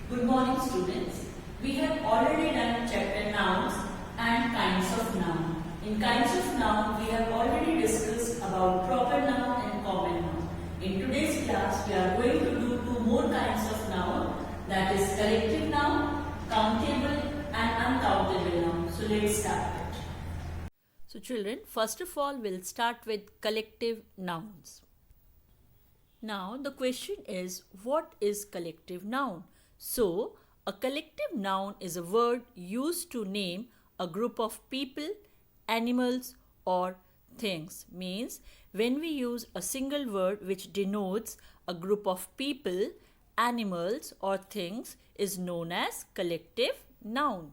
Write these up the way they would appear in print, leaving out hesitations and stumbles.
Good morning, students. We have already done chapter nouns and kinds of noun. In kinds of noun, we have already discussed about proper noun and common noun. In today's class, we are going to do two more kinds of noun, that is collective noun, countable and uncountable noun. So let's start it. So children, first of all, we'll start with collective nouns. Now the question is, what is collective noun? So a collective noun is a word used to name a group of people, animals or things. Means when we use a single word which denotes a group of people, animals or things is known as collective noun.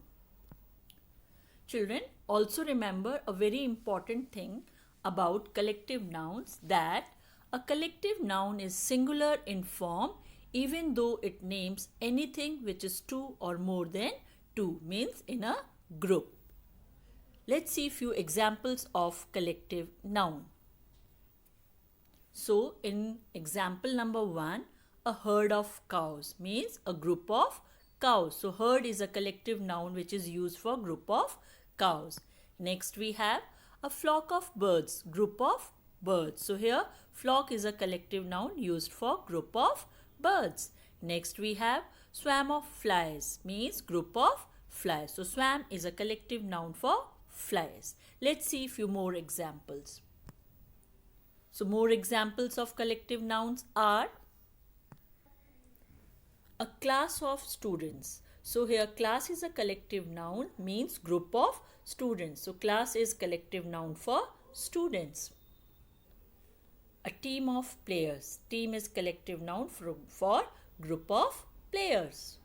Children, also remember a very important thing about collective nouns, that a collective noun is singular in form even though it names anything which is two or more than two, means in a group. Let's see few examples of collective noun. So in example number 1, a herd of cows means a group of cows. So herd is a collective noun which is used for group of cows. Next we have a flock of birds, group of birds. So here flock is a collective noun used for group of birds. Next we have swarm of flies, means group of flies. So swarm is a collective noun for flies. Let's see few more examples. So more examples of collective nouns are a class of students. So here class is a collective noun, means group of students. So class is collective noun for students. A team of players. Team is collective noun for group of players.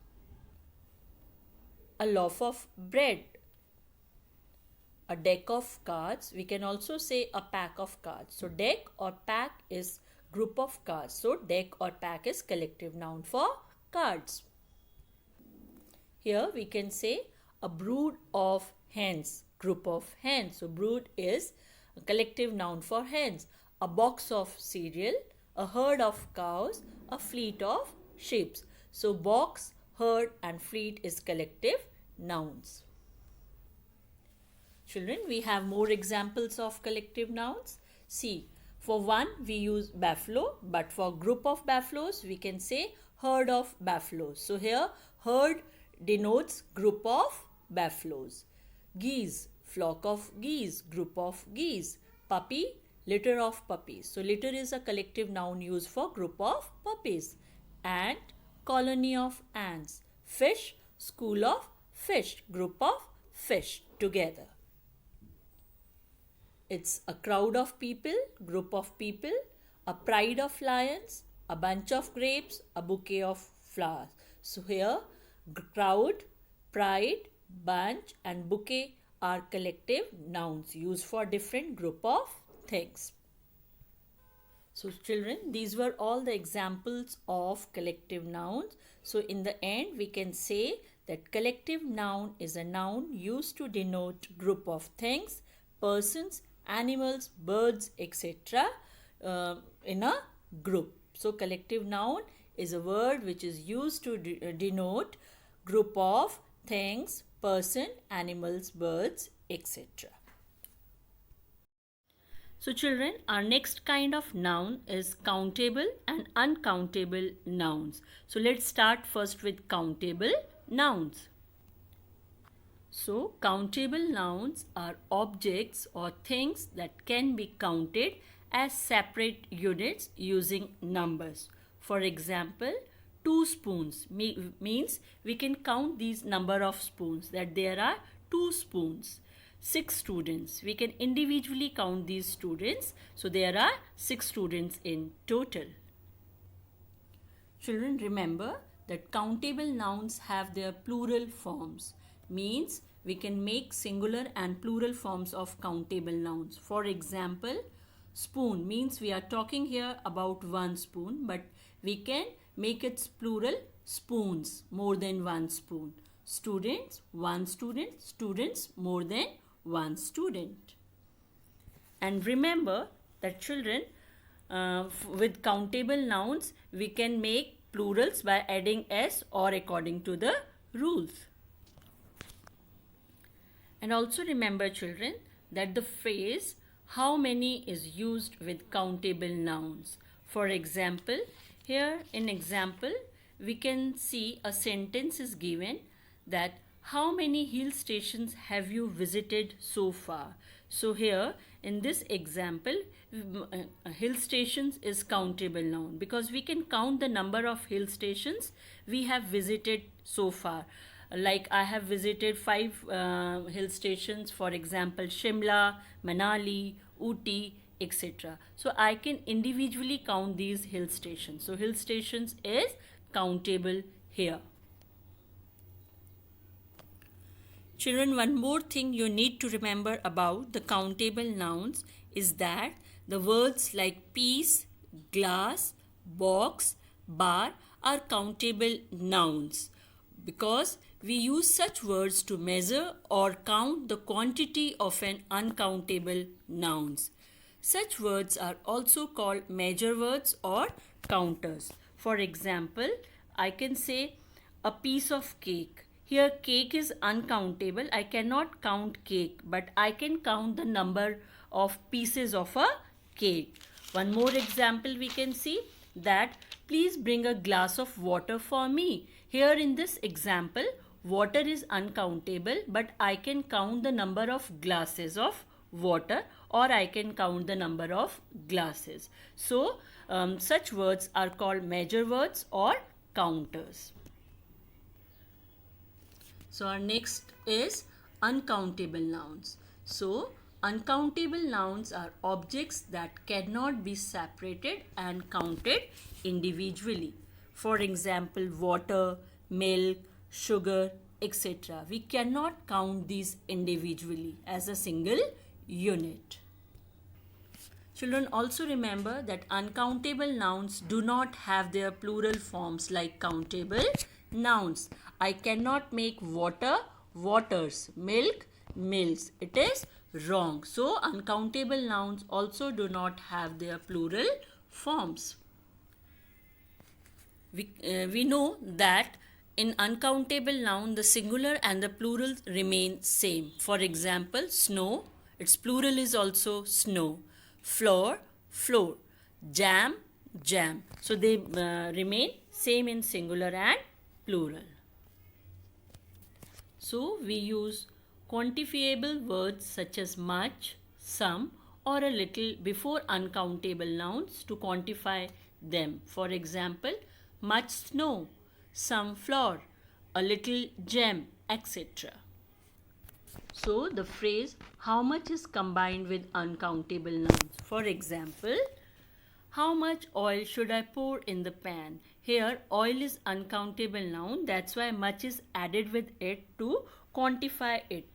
A loaf of bread. A deck of cards. We can also say a pack of cards. So deck or pack is group of cards. So deck or pack is collective noun for cards. Here we can say a brood of hens, group of hens. So brood is a collective noun for hens. A box of cereal, a herd of cows, a fleet of sheep. So box, herd and fleet is collective nouns. Children, we have more examples of collective nouns. See, for one we use buffalo, but for group of buffaloes we can say herd of buffaloes. So here herd denotes group of buffaloes. Geese, flock of geese, group of geese. Puppy, litter of puppies. So litter is a collective noun used for group of puppies. Ant, colony of ants. Fish, school of fish, group of fish together. It's a crowd of people, group of people. A pride of lions, a bunch of grapes, a bouquet of flowers. So here crowd, pride, bunch and bouquet are collective nouns used for different group of things. So children, these were all the examples of collective nouns. So in the end we can say that collective noun is a noun used to denote group of things, persons, animals, birds, etc. In a group. So collective noun is a word which is used to denote group of things, person, animals, birds, etc. So children, our next kind of noun is countable and uncountable nouns. So let's start first with countable nouns. So countable nouns are objects or things that can be counted as separate units using numbers. For example, 2 spoons means we can count these number of spoons, that there are 2 spoons. 6 students, we can individually count these students. So there are 6 students in total. Children, remember that countable nouns have their plural forms. Means we can make singular and plural forms of countable nouns. For example, spoon means we are talking here about 1 spoon, but we can make its plural spoons, more than 1 spoon. Students, 1 student. Students, more than 1 student. And remember that children, with countable nouns we can make plurals by adding s or according to the rules. And also remember, children, that the phrase how many is used with countable nouns. For example, here in example, we can see a sentence is given that how many hill stations have you visited so far? So here in this example, hill stations is countable noun because we can count the number of hill stations we have visited so far. Like I have visited 5 hill stations, for example, Shimla, Manali, Ooty, etc. So I can individually count these hill stations. So hill stations is countable here. Children, one more thing you need to remember about the countable nouns is that the words like piece, glass, box, bar are countable nouns because we use such words to measure or count the quantity of an uncountable nouns. Such words are also called measure words or counters. For example, I can say a piece of cake. Here cake is uncountable. I cannot count cake, but I can count the number of pieces of a cake. One more example we can see that please bring a glass of water for me. Here in this example, water is uncountable, but I can count the number of glasses of water or I can count the number of glasses. So, such words are called measure words or counters. So, our next is uncountable nouns. So, uncountable nouns are objects that cannot be separated and counted individually. For example, water, milk, sugar, etc. We cannot count these individually as a single unit. Children, also remember that uncountable nouns do not have their plural forms like countable nouns. I cannot make water, waters, milk, mills. It is wrong. So, uncountable nouns also do not have their plural forms. We know that in uncountable noun, the singular and the plural remain same. For example, snow, its plural is also snow. Floor, floor. Jam, jam. So they remain same in singular and plural. So we use quantifiable words such as much, some or a little before uncountable nouns to quantify them. For example, much snow, some flour, a little gem, etc. So the phrase how much is combined with uncountable nouns. For example, how much oil should I pour in the pan? Here oil is uncountable noun, that's why much is added with it to quantify it.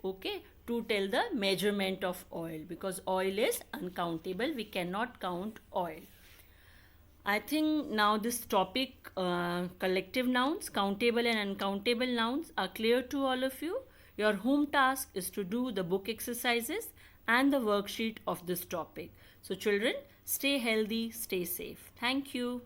Okay, to tell the measurement of oil because oil is uncountable, we cannot count oil. I think now this topic collective nouns, countable and uncountable nouns are clear to all of you. Your home task is to do the book exercises and the worksheet of this topic. So children, stay healthy, stay safe. Thank you.